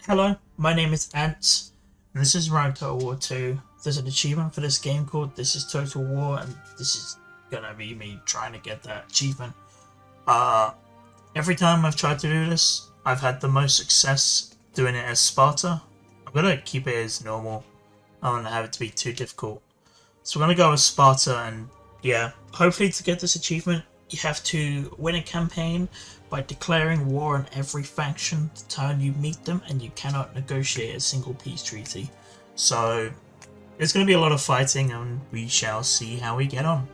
Hello, my name is Ants, and this is Road Total War 2. There's an achievement for this game called This is Total War, and this is gonna be me trying to get that achievement. Every time I've tried to do this, I've had the most success doing it as Sparta. I'm gonna keep it as normal. I don't want to have it to be too difficult. So we're gonna go with Sparta, and yeah, hopefully to get this achievement, you have to win a campaign by declaring war on every faction the turn you meet them, and you cannot negotiate a single peace treaty. So there's going to be a lot of fighting, and we shall see how we get on.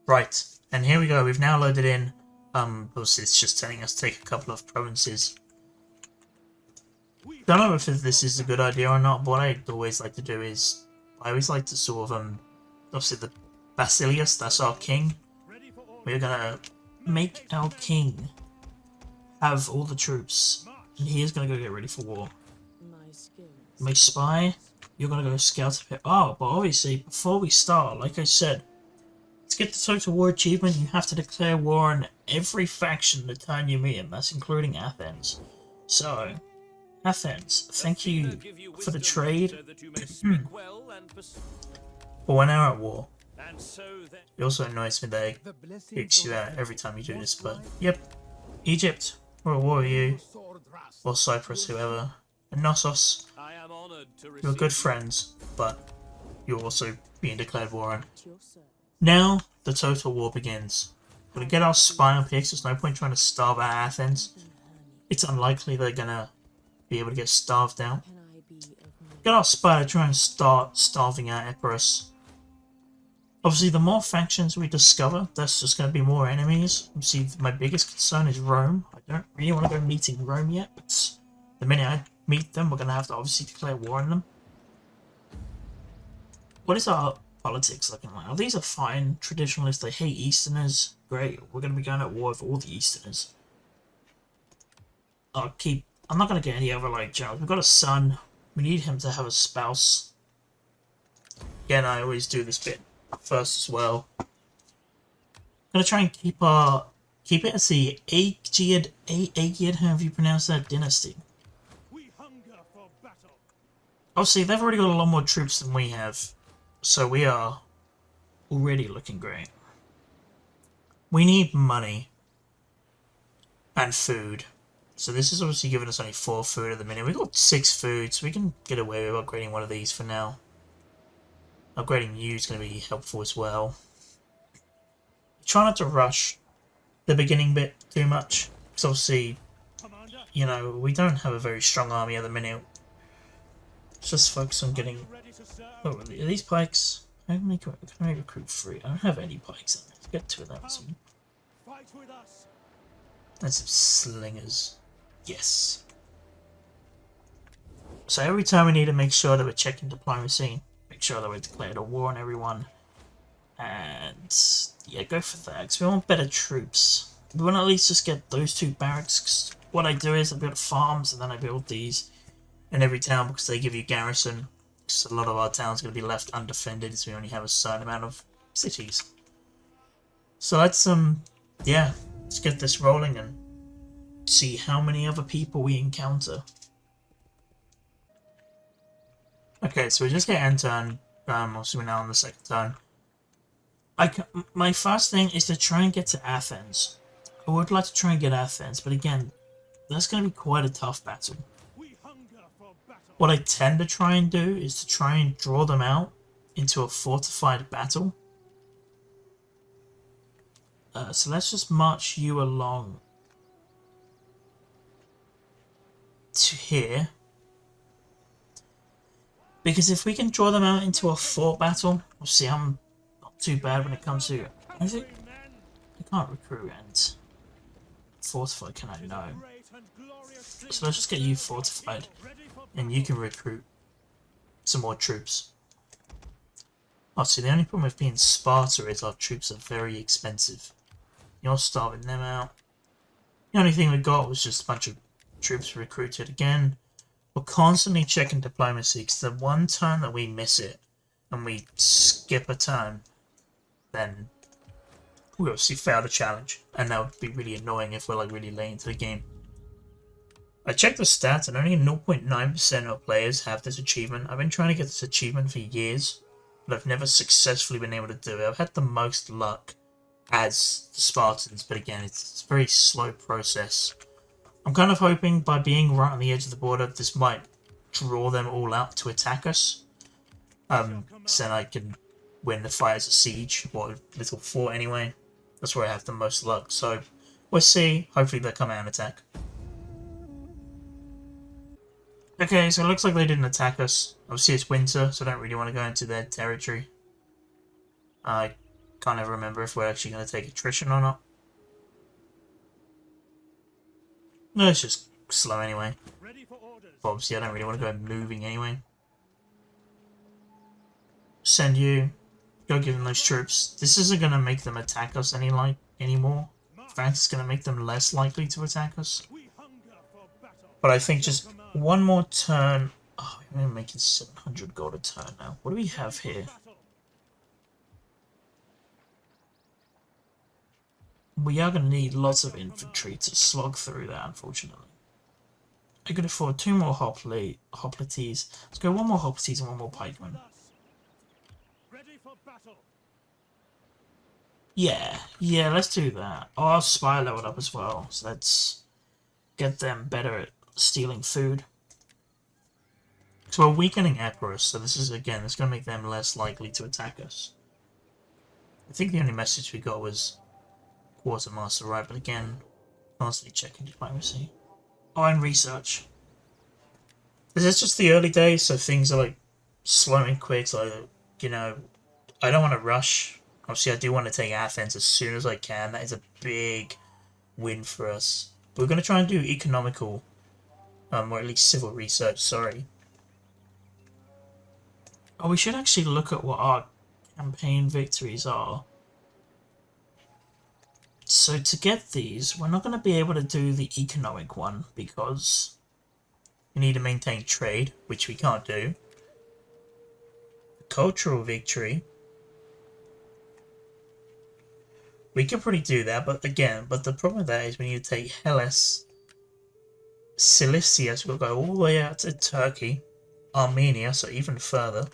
Right, and here we go. We've now loaded in. Obviously it's just telling us to take a couple of provinces. Don't know if this is a good idea or not, but what I always like to do is I always like to sort of obviously the Basilius, that's our king. We're gonna make our king have all the troops, and he is gonna go get ready for war. My spy, you're gonna go scout a bit. Oh, but obviously before we start, like I said, to get the total war achievement, you have to declare war on every faction the turn you meet him. That's including Athens. So, Athens, thank you for the trade. But we're now at war. It also annoys me that it kicks you out every time you do this, but yep. Egypt, we're at war with you. Or Cyprus, whoever. And Knossos, you're good friends, but you're also being declared war on. Now, the total war begins. We're gonna get our spy up here, because there's no point trying to starve out Athens. It's unlikely they're gonna be able to get starved out. Get our spy to try and start starving out Epirus. Obviously, the more factions we discover, that's just going to be more enemies. See, my biggest concern is Rome. I don't really want to go meeting Rome yet, but the minute I meet them, we're going to have to obviously declare war on them. What is our politics looking like? Oh, these are fine. Traditionalists, they hate Easterners. Great, we're going to be going at war with all the Easterners. I'm not going to get any other, like, generals. We've got a son. We need him to have a spouse. Again, I always do this bit first as well. I'm gonna try and keep it as the Aegeid, however you pronounce that, dynasty. Obviously, they've already got a lot more troops than we have, so we are already looking great. We need money and food. So this is obviously giving us only 4 food at the minute. We've got 6 food, so we can get away with upgrading one of these for now. Upgrading you is going to be helpful as well. Try not to rush the beginning bit too much, because obviously, you know, we don't have a very strong army at the minute. Just focus on getting... Oh, are these pikes? Can I recruit 3? I don't have any pikes. Let's get 2 of them. And some slingers. Yes. So every time we need to make sure that we're checking diplomacy. Make sure that we declared a war on everyone. And yeah, go for that, because we want better troops. We want to at least just get those 2 barracks, cause what I do is I build farms, and then I build these in every town, because they give you garrison. Because a lot of our towns are going to be left undefended, as we only have a certain amount of cities. So let's, yeah, let's get this rolling and see how many other people we encounter. Okay, so we just get end turn. Obviously we're now on the second turn. My first thing is to try and get to Athens. I would like to try and get Athens, but again, that's going to be quite a tough battle. What I tend to try and do is to try and draw them out into a fortified battle. So let's just march you along to here. Because if we can draw them out into a fort battle, obviously I'm not too bad when it comes to... I can't recruit and fortify, can I? No. So let's just get you fortified, and you can recruit some more troops. Obviously the only problem with being Sparta is our troops are very expensive. You're starving them out. The only thing we got was just a bunch of troops recruited again. We're constantly checking diplomacy, because the one turn that we miss it and we skip a turn, then we obviously fail the challenge, and that would be really annoying if we're like really late into the game. I checked the stats and only 0.9% of players have this achievement. I've been trying to get this achievement for years, but I've never successfully been able to do it. I've had the most luck as the Spartans, but again, it's a very slow process. I'm kind of hoping by being right on the edge of the border, this might draw them all out to attack us. So then I can win the fight as a siege, or a little fort anyway. That's where I have the most luck, so we'll see. Hopefully they'll come out and attack. Okay, so it looks like they didn't attack us. Obviously it's winter, so I don't really want to go into their territory. I can't ever remember if we're actually going to take attrition or not. No, it's just slow anyway. But obviously I don't really want to go moving anyway. Send you. Go give them those troops. This isn't going to make them attack us anymore. In fact, it's going to make them less likely to attack us. But I think just one more turn. Oh, we're making 700 gold a turn now. What do we have here? We are going to need lots of infantry to slog through that, unfortunately. I could afford 2 more hoplites. Let's go 1 more hoplites and 1 more pikeman. Yeah, let's do that. Oh, our spy leveled up as well, so let's get them better at stealing food. So we're weakening Epirus, so this is, again, it's going to make them less likely to attack us. I think the only message we got was Quartermaster, right? But again, constantly checking diplomacy. Oh, and research. This is just the early days, so things are like slowing quick, so, you know, I don't want to rush. Obviously, I do want to take Athens as soon as I can. That is a big win for us. We're going to try and do economical, or at least civil research, sorry. Oh, we should actually look at what our campaign victories are. So to get these, we're not going to be able to do the economic one because we need to maintain trade, which we can't do. The cultural victory, we can probably do that, but the problem with that is we need to take Hellas, Cilicia, so we'll go all the way out to Turkey, Armenia, so even further.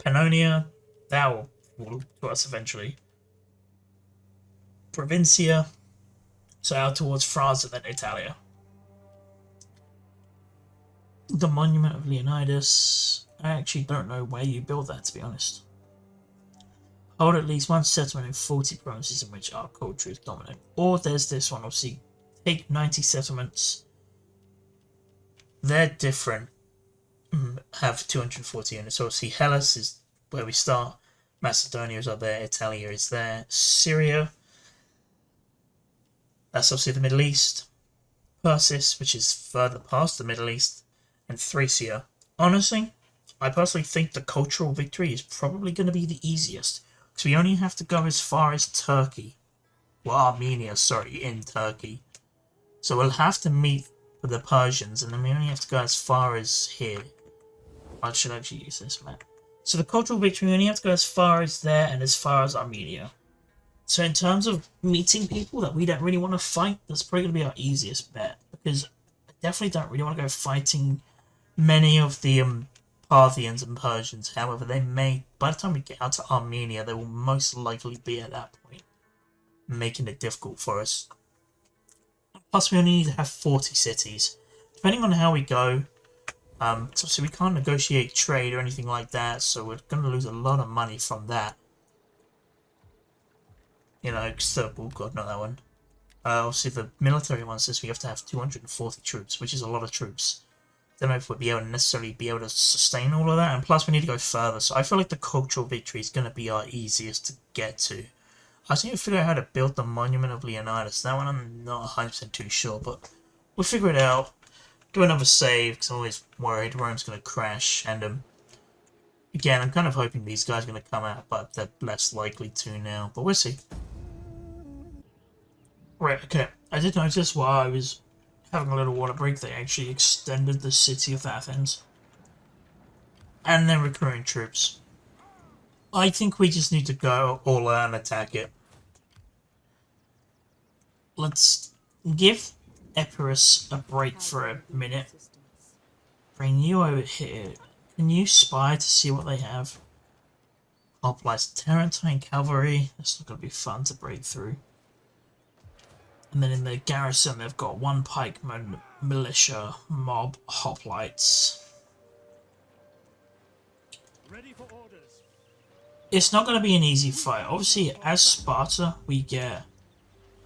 Pannonia, that will fall to us eventually. Provincia, so out towards France and then Italia. The Monument of Leonidas, I actually don't know where you build that, to be honest. Hold at least 1 settlement in 40 provinces in which our culture is dominant. Or there's this one, obviously, take 90 settlements. They're different. Have 240 units. So obviously Hellas is where we start. Macedonia is up there. Italia is there. Syria, that's obviously the Middle East. Persis, which is further past the Middle East. And Thracia. Honestly, I personally think the cultural victory is probably going to be the easiest. Because we only have to go as far as Turkey. Well, Armenia, sorry, in Turkey. So we'll have to meet with the Persians, and then we only have to go as far as here. I should actually use this map. So the cultural victory, we only have to go as far as there and as far as Armenia. So in terms of meeting people that we don't really want to fight, that's probably going to be our easiest bet. Because I definitely don't really want to go fighting many of the Parthians and Persians. However, they may, by the time we get out to Armenia, they will most likely be at that point, making it difficult for us. Plus, we only need to have 40 cities. Depending on how we go, so we can't negotiate trade or anything like that, so we're going to lose a lot of money from that. You know, oh god, not that one. Obviously, the military one says we have to have 240 troops, which is a lot of troops. Don't know if we'll be able to necessarily be able to sustain all of that, and plus we need to go further, so I feel like the cultural victory is going to be our easiest to get to. I just need to figure out how to build the Monument of Leonidas. That one I'm not 100% too sure, but we'll figure it out. Do another save, because I'm always worried Rome's going to crash, and again, I'm kind of hoping these guys are going to come out, but they're less likely to now, but we'll see. Right, okay, I did notice while I was having a little water break, they actually extended the city of Athens. And they're recruiting troops. I think we just need to go all out and attack it. Let's give Epirus a break for a minute. Bring you over here. Can you spy to see what they have? Hoplites, Tarentine Cavalry. That's not going to be fun to break through. And then in the garrison, they've got one pikeman, militia, mob, hoplites. Ready for orders. It's not going to be an easy fight. Obviously, as Sparta, we get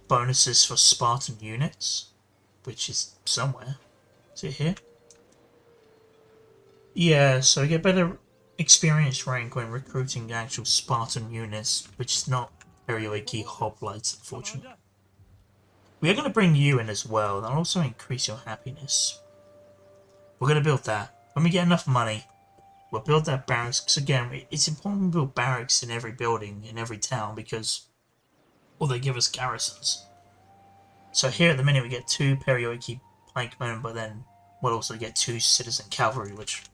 bonuses for Spartan units, which is somewhere. Is it here? Yeah, so we get better experience rank when recruiting actual Spartan units, which is not Perioiki hoplites, unfortunately. We are going to bring you in as well. That'll also increase your happiness. We're going to build that. When we get enough money, we'll build that barracks. Because again, it's important to build barracks in every building, in every town, because well, they give us garrisons. So here at the minute we get 2 Perioiki pikemen, but then we'll also get 2 citizen cavalry, which,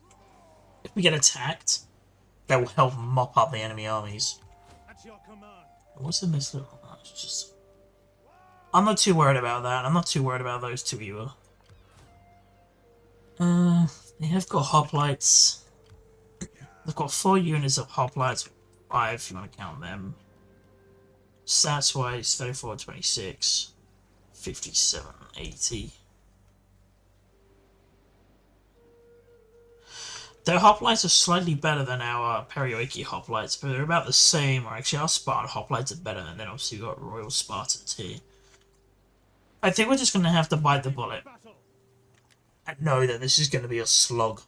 if we get attacked, that will help mop up the enemy armies. At your command. What's in this little... Oh, it's just... I'm not too worried about that. I'm not too worried about those two either. They have got hoplites. They've got 4 units of hoplites. 5 if you want to count them. Stats wise, 34, 26, 57, 80. Their hoplites are slightly better than our Perioiki hoplites, but they're about the same. Or actually, our Spartan hoplites are better, and then obviously we've got Royal Spartans here. I think we're just going to have to bite the bullet and know that this is going to be a slog.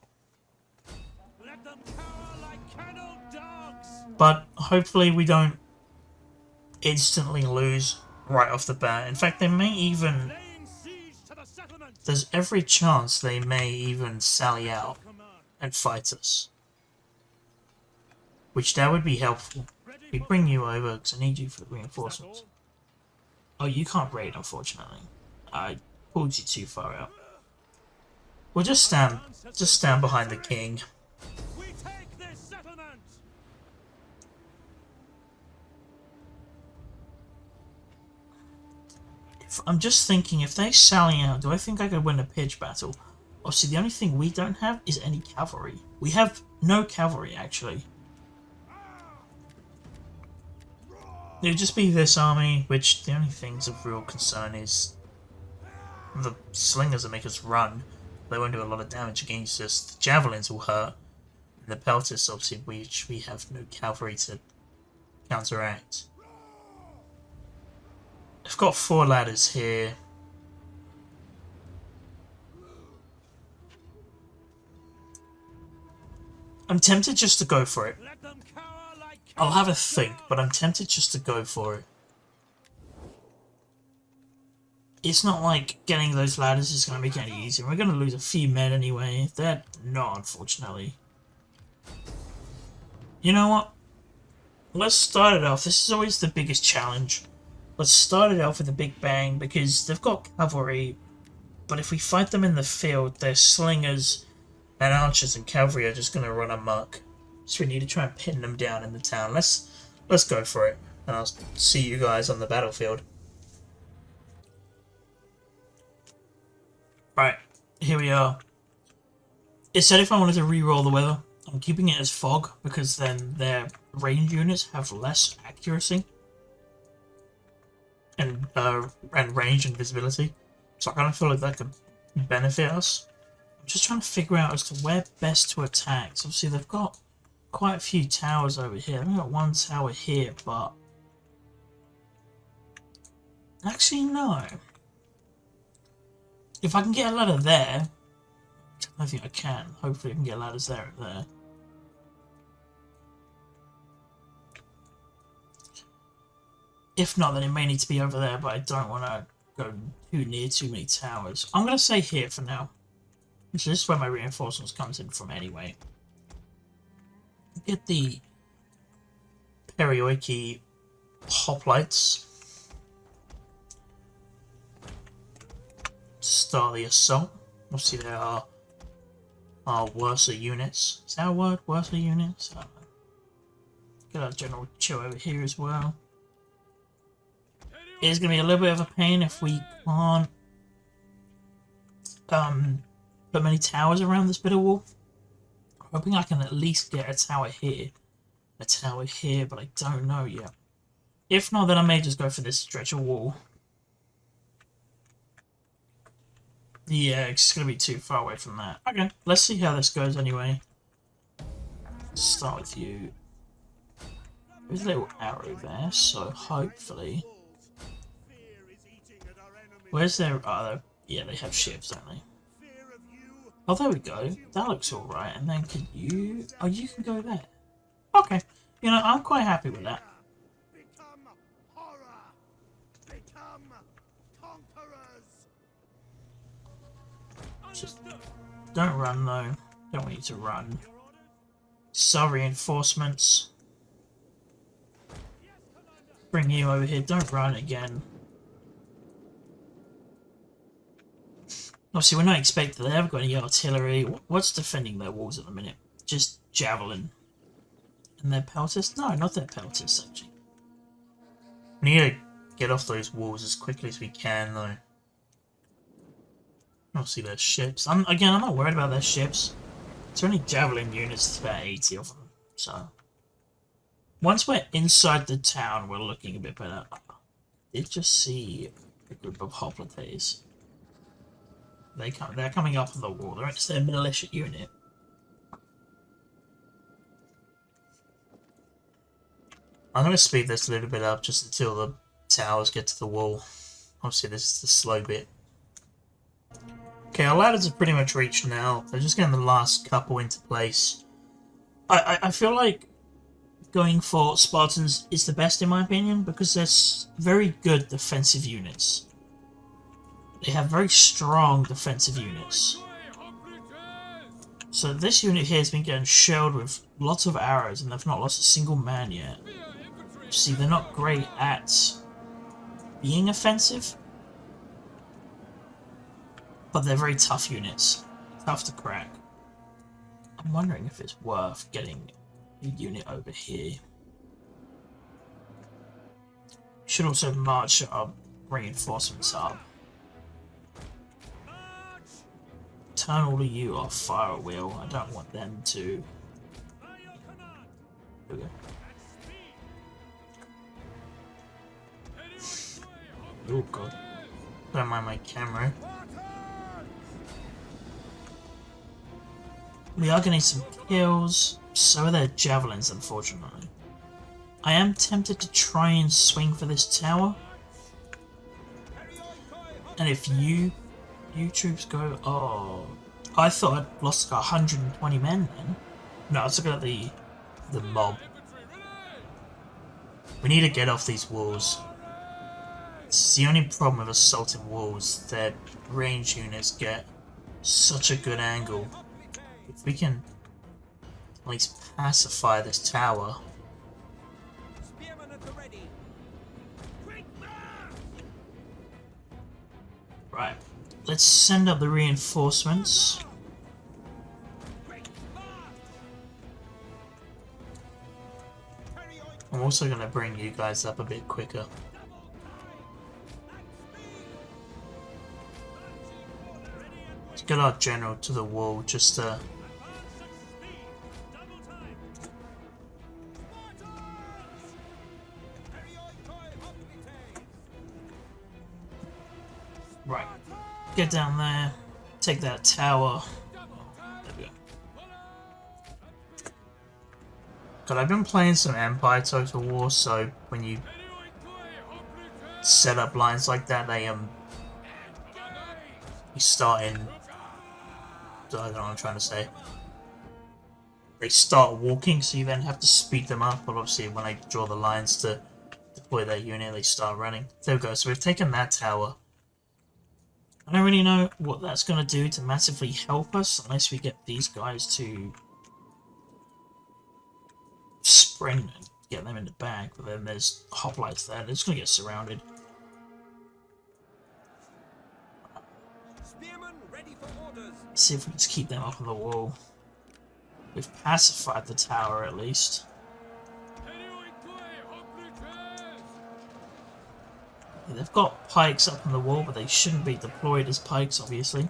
Let them cower like kennel dogs. But hopefully we don't instantly lose right off the bat. In fact, they may even... Laying siege to the settlement. There's every chance they may even sally out and fight us. Which that would be helpful. We bring you over because I need you for the reinforcements. Oh, you can't raid, unfortunately. I pulled you too far out. We'll just stand behind the king. We take this settlement. I'm just thinking, if they sally out, do I think I could win a pitch battle? Obviously, the only thing we don't have is any cavalry. We have no cavalry, actually. It would just be this army, which the only things of real concern is the slingers that make us run. They won't do a lot of damage against us. The javelins will hurt. And the pelters, obviously, which we have no cavalry to counteract. I've got 4 ladders here. I'm tempted just to go for it. Let them cower like I'll have a think, but I'm tempted just to go for it. It's not like getting those ladders is going to make it any easier. We're going to lose a few men anyway. They're not, unfortunately. You know what? Let's start it off. This is always the biggest challenge. Let's start it off with a big bang, because they've got cavalry, but if we fight them in the field, their slingers and archers and cavalry are just going to run amok. So we need to try and pin them down in the town. Let's go for it, and I'll see you guys on the battlefield. Right, here we are. It said if I wanted to re-roll the weather, I'm keeping it as fog, because then their range units have less accuracy and range and visibility. So I kind of feel like that could benefit us. I'm just trying to figure out as to where best to attack. So obviously they've got quite a few towers over here. I've got 1 tower here, but actually no. If I can get a ladder there, I think I can. Hopefully I can get ladders there and there. If not, then it may need to be over there, but I don't want to go too near too many towers. I'm going to say here for now. So this is where my reinforcements comes in from anyway. Get the Perioiki hoplites. Start the assault. Obviously there are worser units. Is that a word? Worser units? I don't know. Get our General Chill over here as well. It's going to be a little bit of a pain if we can't put many towers around this bit of wall. I'm hoping I can at least get a tower here, but I don't know yet. If not, then I may just go for this stretch of wall. Yeah, it's going to be too far away from that. Okay, let's see how this goes anyway. Start with you. There's a little arrow there, so hopefully... Where's their... Oh, yeah, they have ships, don't they? Oh, there we go. That looks alright. And then can you... Oh, you can go there. Okay. You know, I'm quite happy with that. Just don't run, though. Don't want you to run. Some reinforcements. Bring you over here. Don't run again. Obviously, we're not expecting they haven't got any artillery. What's defending their walls at the minute? Just javelin. And their pelters? No, not their pelters, actually. We need to get off those walls as quickly as we can, though. Obviously, their ships. Again, I'm not worried about their ships. It's only javelin units, there's about 80 of them. So, once we're inside the town, we're looking a bit better. I did just see a group of hoplites. They're coming up on the wall. It's their militia unit. I'm going to speed this a little bit up just until the towers get to the wall. Obviously, this is the slow bit. Okay, our ladders are pretty much reached now. They're just getting the last couple into place. I feel like going for Spartans is the best in my opinion because they're very good defensive units. They have very strong defensive units. So this unit here has been getting shelled with lots of arrows and they've not lost a single man yet. See, they're not great at being offensive, but they're very tough units. Tough to crack. I'm wondering if it's worth getting a unit over here. Should also march our reinforcements up. Turn all of you off fire at will. I don't want them to... There we go. Oh god. Don't mind my camera. We are getting some kills. So are their javelins, unfortunately. I am tempted to try and swing for this tower. And if you troops go... Oh... I thought I'd lost like 120 men then. No, I was looking at the mob. We need to get off these walls. It's the only problem with assaulting walls. Their range units get such a good angle. If we can at least pacify this tower. Right. Let's send up the reinforcements. I'm also going to bring you guys up a bit quicker. Let's get our general to the wall just to... Right. Get down there. Take that tower. There we go. God, I've been playing some Empire Total War, so when you set up lines like that, they you start in... I don't know what I'm trying to say. They start walking, so you then have to speed them up, but obviously when I draw the lines to deploy their unit, they start running. There we go, so we've taken that tower. I don't really know what that's going to do to massively help us, unless we get these guys to sprint and get them in the back, but then there's hoplites there, they're just going to get surrounded. Let's see if we can just keep them up on the wall. We've pacified the tower at least. Yeah, they've got pikes up on the wall, but they shouldn't be deployed as pikes, obviously.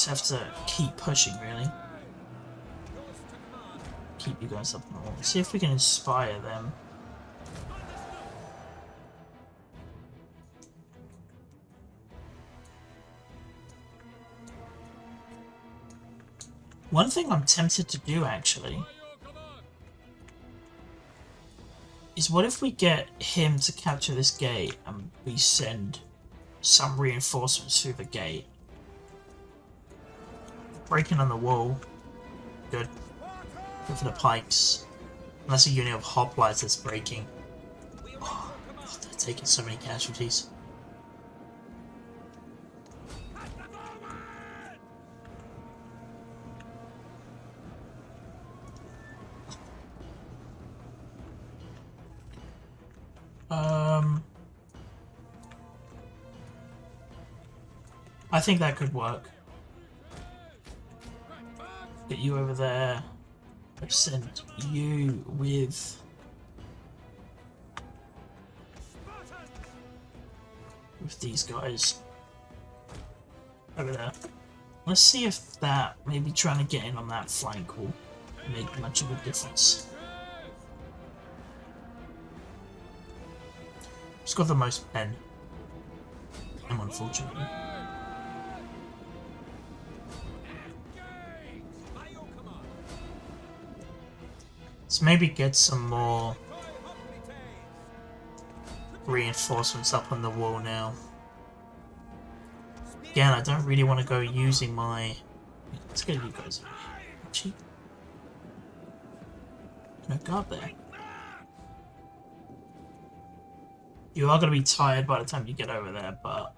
just have to keep pushing, really. Keep you guys up on the wall. See if we can inspire them. One thing I'm tempted to do, actually, is what if we get him to capture this gate and we send some reinforcements through the gate? Breaking on the wall. Good. Go for the pikes. Unless a unit of hoplites that's breaking. Oh, they're taking so many casualties. I think that could work. Get you over there. I've sent you with these guys over there. Let's see if that maybe trying to get in on that flank will make much of a difference. Just got the most men. Unfortunately. Let's maybe get some more reinforcements up on the wall now. Again, I don't really want to go using my... Let's get you guys over here. Actually, no guard there. You are going to be tired by the time you get over there, but...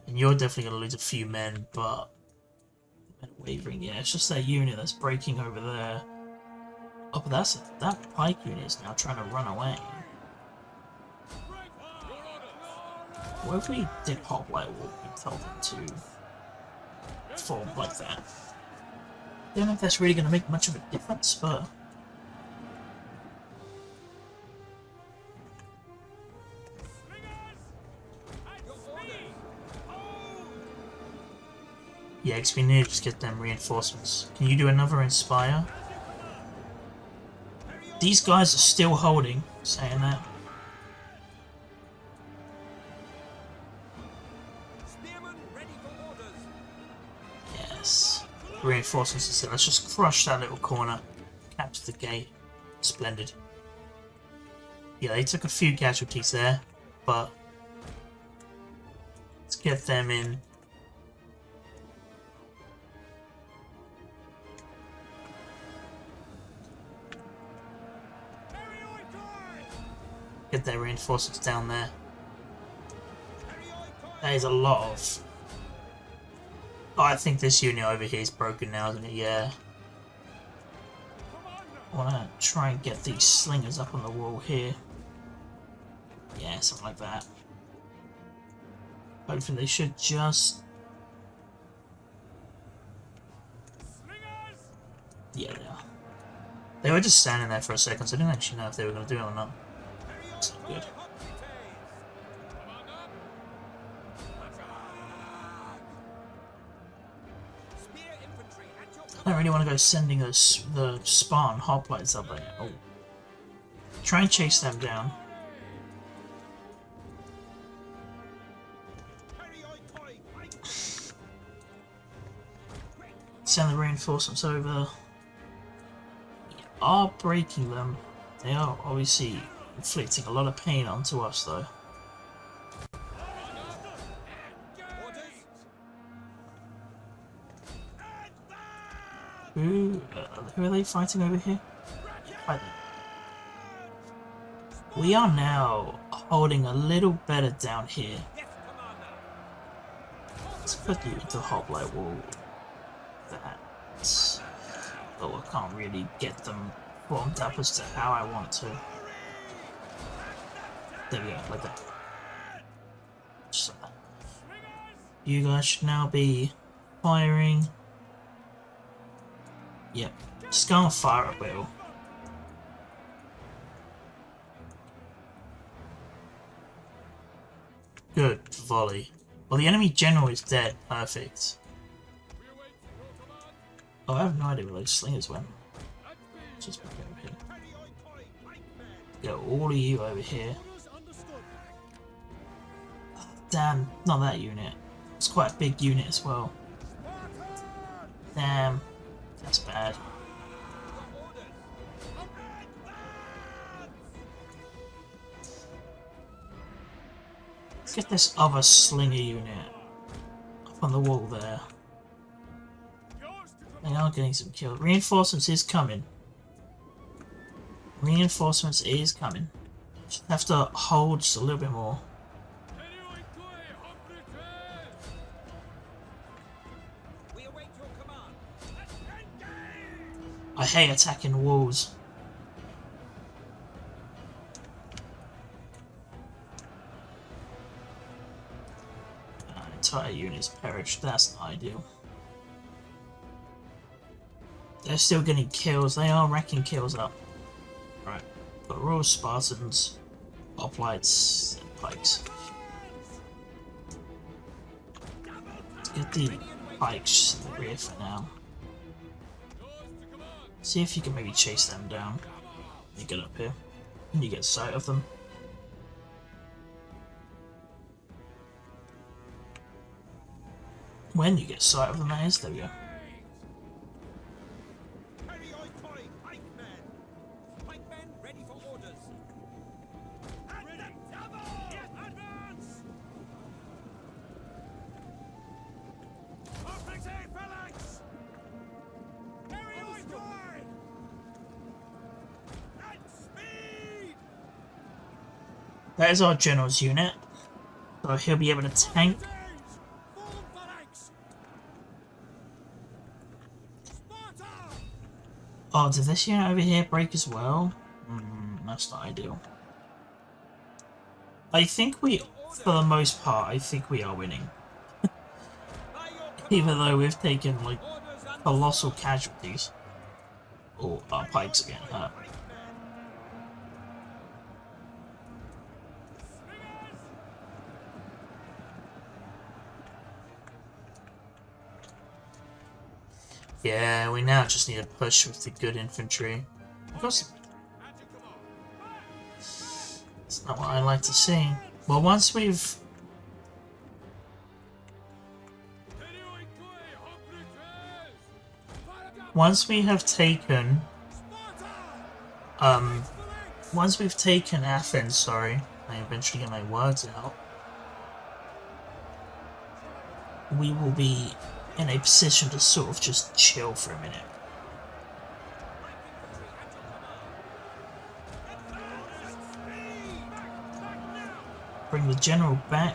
And you're definitely going to lose a few men, but... Wavering, yeah, it's just that unit that's breaking over there. Oh, but that pike unit is now trying to run away. What if we did hoplite wall and tell them to form like that? I don't know if that's really going to make much of a difference, but... Yeah, because we need to just get them reinforcements. Can you do another Inspire? These guys are still holding, saying that. Yes. Reinforcements instead. Let's just crush that little corner. Capture the gate. Splendid. Yeah, they took a few casualties there, but let's get them in. Get their reinforcements down there. That is a lot of... Oh, I think this unit over here is broken now, isn't it? Yeah. I want to try and get these slingers up on the wall here. Yeah, something like that. Hopefully they should just... Yeah, they are. They were just standing there for a second, so I didn't actually know if they were going to do it or not. That's not good. I don't really want to go sending the Spartan hoplites up there. Oh. Try and chase them down. Send the reinforcements over. We are breaking them. They are obviously inflicting a lot of pain onto us, though. Who are they fighting over here? Fight them. We are now holding a little better down here. Let's put you into hoplite wall. That. Oh, I can't really get them formed up as to how I want to. There we go, like that. Just like that. You guys should now be firing. Yep, just go and fire at will. Good volley. Well, the enemy general is dead. Perfect. Oh, I have no idea where those slingers went. Just back over here. Get all of you over here. Oh, damn, not that unit. It's quite a big unit as well. Damn, that's bad. Let's get this other slinger unit up on the wall there. They are getting some kills. Reinforcements is coming. Reinforcements is coming. Just have to hold just a little bit more. I hate attacking walls. Entire units perished. That's not ideal. They're still getting kills. They are racking kills up. Right. Got Royal Spartans, Hoplites, and Pikes. Let's get the Pikes in the rear for now. See if you can maybe chase them down. You get up here, and you get sight of them. When you get sight of them, that is, there we go. That is our general's unit, so he'll be able to tank. Oh, did this unit over here break as well? That's not ideal. I think we, for the most part, I think we are winning. Even though we've taken, like, colossal casualties. Oh, our pikes are getting hurt. Yeah, we now just need to push with the good infantry. Of course, it's not what I like to see. Well, once we have taken, once we've taken Athens, sorry, I eventually get my words out, we will be in a position to sort of just chill for a minute. Bring the general back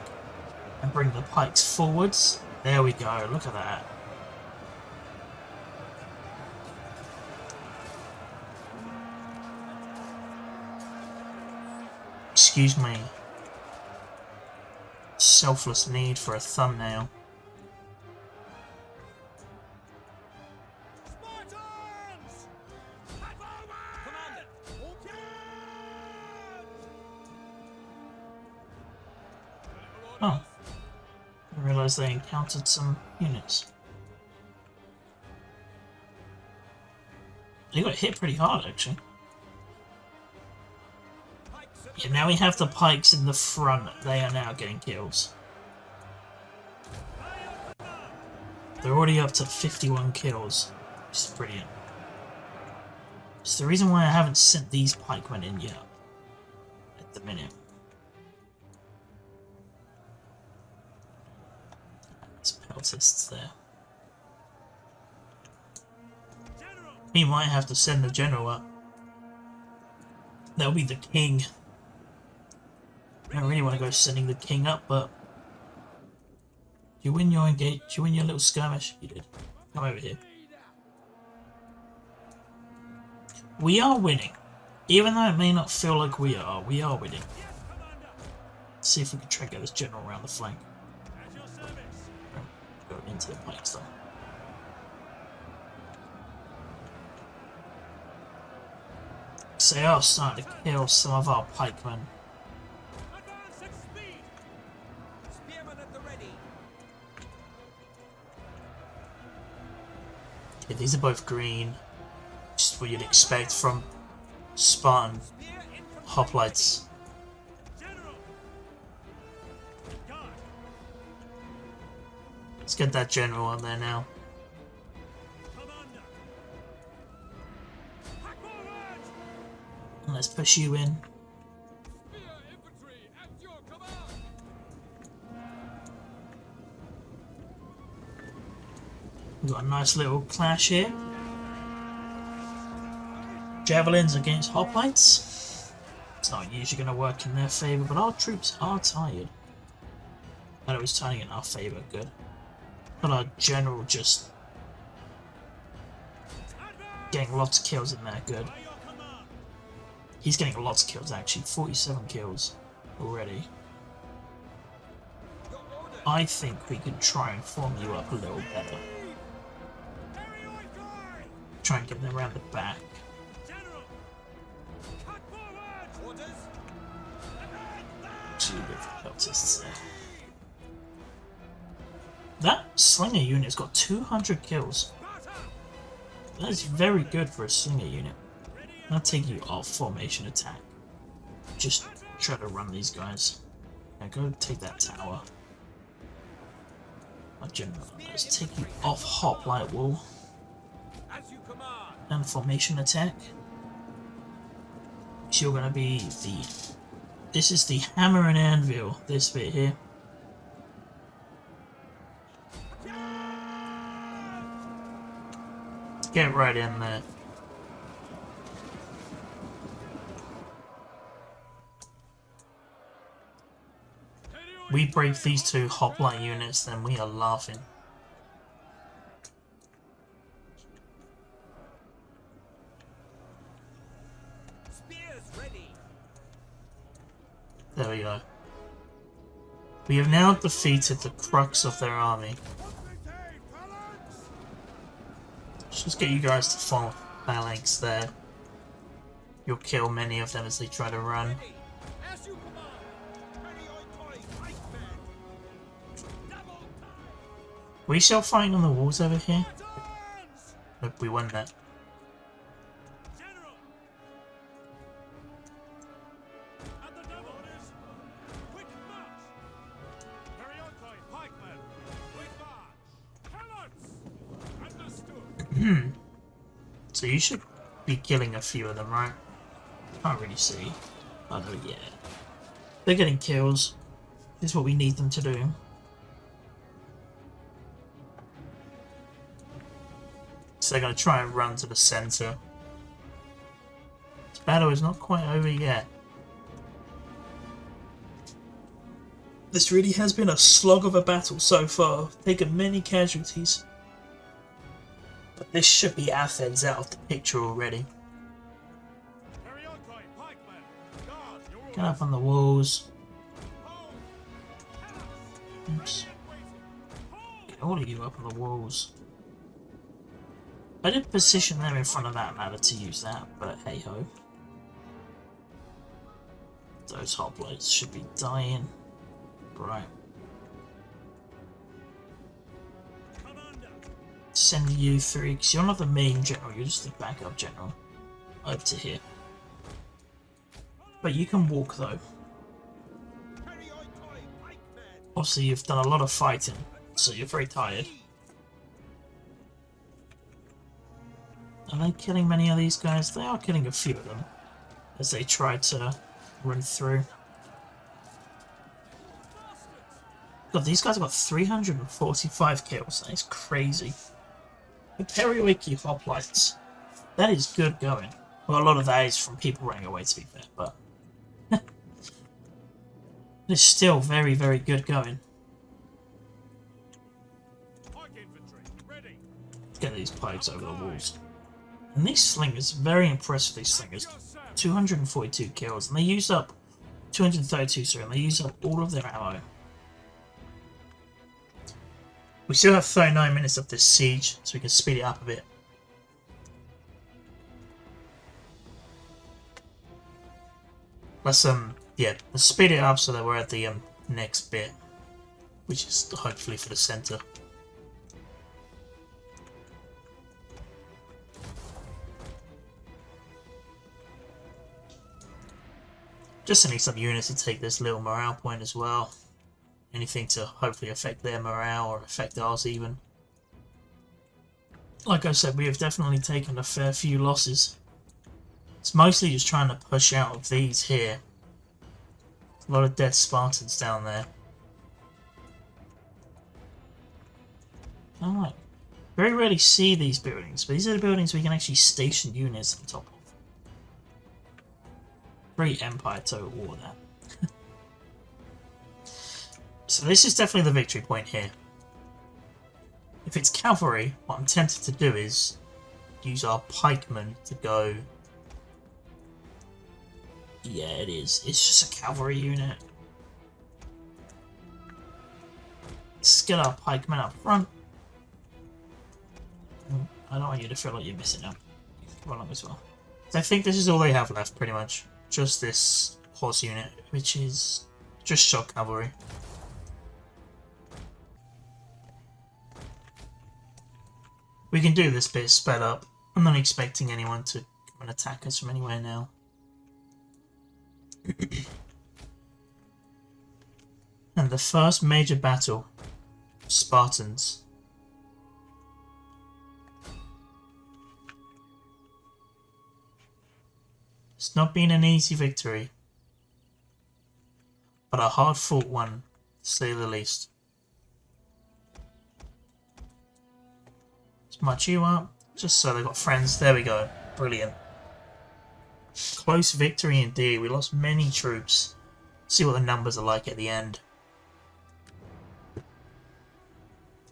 and bring the pikes forwards. There we go, look at that. Excuse me. Selfless need for a thumbnail. Oh, I realised they encountered some units. They got hit pretty hard, actually. Yeah, now we have the pikes in the front. They are now getting kills. They're already up to 51 kills, which is brilliant. It's the reason why I haven't sent these pikemen in yet, at the minute. There's peltists there. We might have to send the general up. That'll be the king. I don't really want to go sending the king up, but you win your engage. You win your little skirmish. You did. Come over here. We are winning, even though it may not feel like we are. We are winning. Let's see if we can try and get this general around the flank. Go into the pikes though. So they are starting to kill some of our pikemen. Yeah, these are both green. Just what you'd expect from Spartan hoplites. Let's get that general on there now. And let's push you in. We've got a nice little clash here. Javelins against hoplites. It's not usually going to work in their favour, but our troops are tired. And it was turning in our favour, good. But our general just getting lots of kills in there, good. He's getting lots of kills actually, 47 kills already. I think we could try and form you up a little better. Try and get them around the back. Two difficulties there. That slinger unit's got 200 kills. That is very good for a slinger unit. I'll take you off formation attack. Just try to run these guys. Now go take that tower. Let's take you off hoplite wall. And formation attack. So you're gonna be the... This is the hammer and anvil, this bit here. Get right in there. We break these two hoplite units, then we are laughing. There we go. We have now defeated the crux of their army. Let's just get you guys to form phalanx there. You'll kill many of them as they try to run. We shall fight on the walls over here. Look, we won that. So you should be killing a few of them, right? Can't really see. Oh, yeah. They're getting kills. This is what we need them to do. So they're going to try and run to the centre. This battle is not quite over yet. This really has been a slog of a battle so far. Taken many casualties. But this should be Athens out of the picture already. Get up on the walls. Oops. Get all of you up on the walls. I did position them in front of that ladder to use that, but hey ho. Those hoplites should be dying. Right. Send you three, because you're not the main general, you're just the backup general. Over to here. But you can walk though. Obviously you've done a lot of fighting, so you're very tired. Are they killing many of these guys? They are killing a few of them as they try to run through. God, these guys have got 345 kills. That is crazy. The Perioiki hoplites. That is good going. Well, a lot of that is from people running away, to be fair, but it's still very, very good going. Get these pikes over the walls. And these slingers, very impressive, these slingers. 242 kills, and they use up 232, sorry, and they use up all of their ammo. We still have 39 minutes of this siege, so we can speed it up a bit. Let's speed it up so that we're at the next bit, which is hopefully for the center. Just need some units to take this little morale point as well. Anything to hopefully affect their morale or affect ours even. Like I said, we have definitely taken a fair few losses. It's mostly just trying to push out of these here. A lot of dead Spartans down there. Alright. Very rarely see these buildings, but these are the buildings we can actually station units on top of. Great Empire Total War that. So this is definitely the victory point here. If it's cavalry, what I'm tempted to do is use our pikemen to go... Yeah, it is. It's just a cavalry unit. Let's get our pikemen up front. I don't want you to feel like you're missing out. Come along as well. So I think this is all they have left, pretty much. Just this horse unit, which is just shock cavalry. We can do this bit sped up. I'm not expecting anyone to come and attack us from anywhere now. And the first major battle, Spartans. It's not been an easy victory, but a hard-fought one, to say the least. Let's march you up, just so they've got friends. There we go. Brilliant. Close victory indeed. We lost many troops. See what the numbers are like at the end.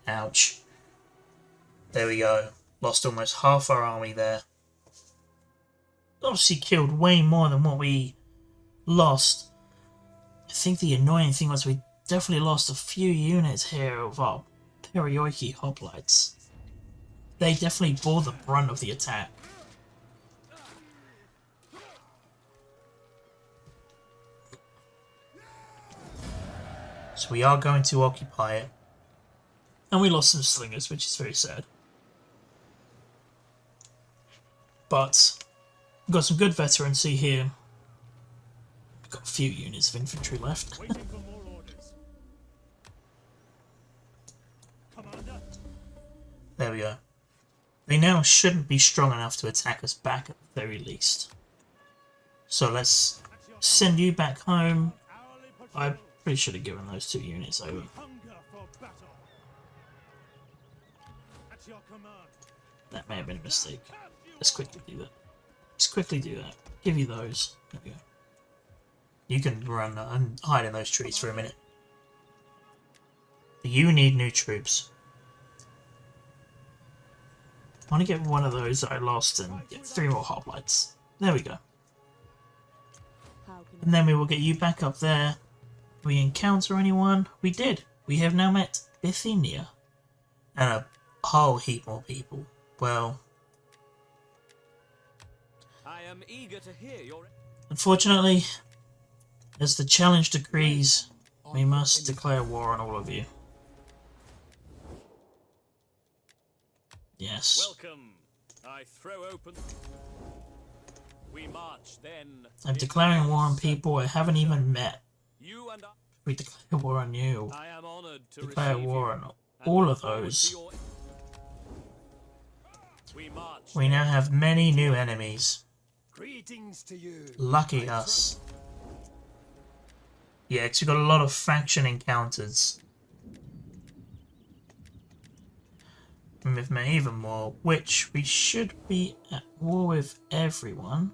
Ouch. There we go. Lost almost half our army there. Obviously killed way more than what we lost. I think the annoying thing was we definitely lost a few units here of our Perioiki hoplites. They definitely bore the brunt of the attack. So we are going to occupy it. And we lost some slingers, which is very sad. But we've got some good veterancy here. We've got a few units of infantry left. There we go. They now shouldn't be strong enough to attack us back at the very least. So let's send you back home. I pretty should have given those 2 units over. That may have been a mistake. Let's quickly do that. Let's quickly do that. Give you those. There we go. You can run and hide in those trees for a minute. You need new troops. I want to get one of those that I lost and get 3 more hoplites. There we go. And then we will get you back up there. We encounter anyone? We did. We have now met Bithynia. And a whole heap more people. Well, I am eager to hear your... Unfortunately, as the challenge decrees, we must declare war on all of you. Yes. Welcome. I throw open. We march then. I'm declaring war on people I haven't even met. You and I. We declare war on you. I am honored to Declare receive war you, on and all look of forward to those. your... We march. We now have many new enemies. Greetings to you. Lucky us. Yeah, because we've got a lot of faction encounters. And we've met even more, which we should be at war with everyone.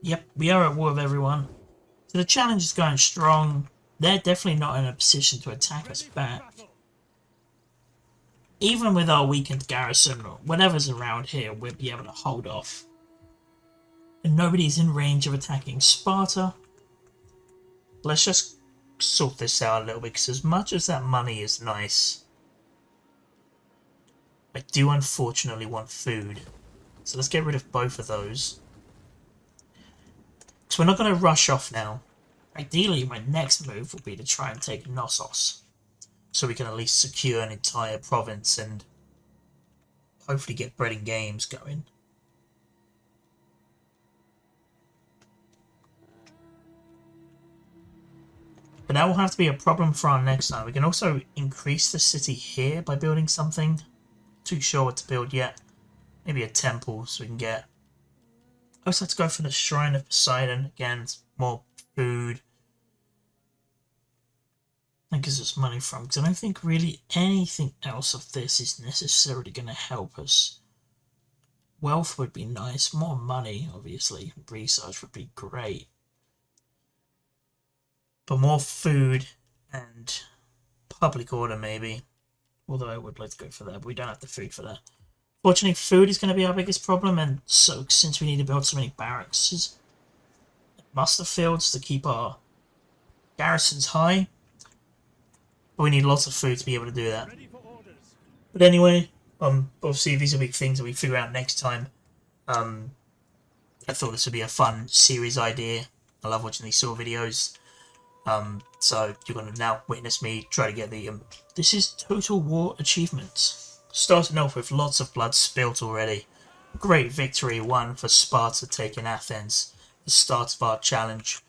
Yep, we are at war with everyone. So the challenge is going strong. They're definitely not in a position to attack us back. Even with our weakened garrison or whatever's around here, we'll be able to hold off. And nobody's in range of attacking Sparta. Let's just sort this out a little bit, because as much as that money is nice, I do unfortunately want food. So let's get rid of both of those. So we're not going to rush off now. Ideally, my next move will be to try and take Knossos, so we can at least secure an entire province and hopefully get bread and games going. But that will have to be a problem for our next time. We can also increase the city here by building something. Too sure what to build yet. Maybe a temple so we can get... I also have to go for the Shrine of Poseidon. Again, it's more food. That gives us money from, because I don't think really anything else of this is necessarily going to help us. Wealth would be nice. More money, obviously. Research would be great. But more food and public order, maybe. Although I would like to go for that, but we don't have the food for that. Fortunately, food is going to be our biggest problem, and so since we need to build so many barracks, muster fields to keep our garrisons high, but we need lots of food to be able to do that. But anyway, obviously these are big things that we figure out next time. I thought this would be a fun series idea. I love watching these sort of videos. So you're going to now witness me try to get the... this is Total War Achievements. Starting off with lots of blood spilt already. Great victory won for Sparta taking Athens. The start of our challenge.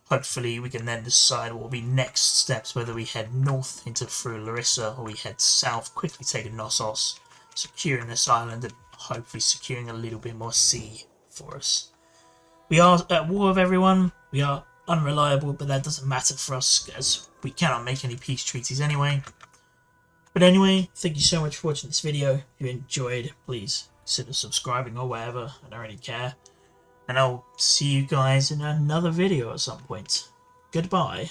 Hopefully we can then decide what will be next steps, whether we head north into through Larissa or we head south, quickly taking Knossos, securing this island and hopefully securing a little bit more sea for us. We are at war with everyone. We are unreliable, but that doesn't matter for us as we cannot make any peace treaties anyway. But anyway, thank you so much for watching this video. If you enjoyed, please consider subscribing or whatever. I don't really care. And I'll see you guys in another video at some point. Goodbye.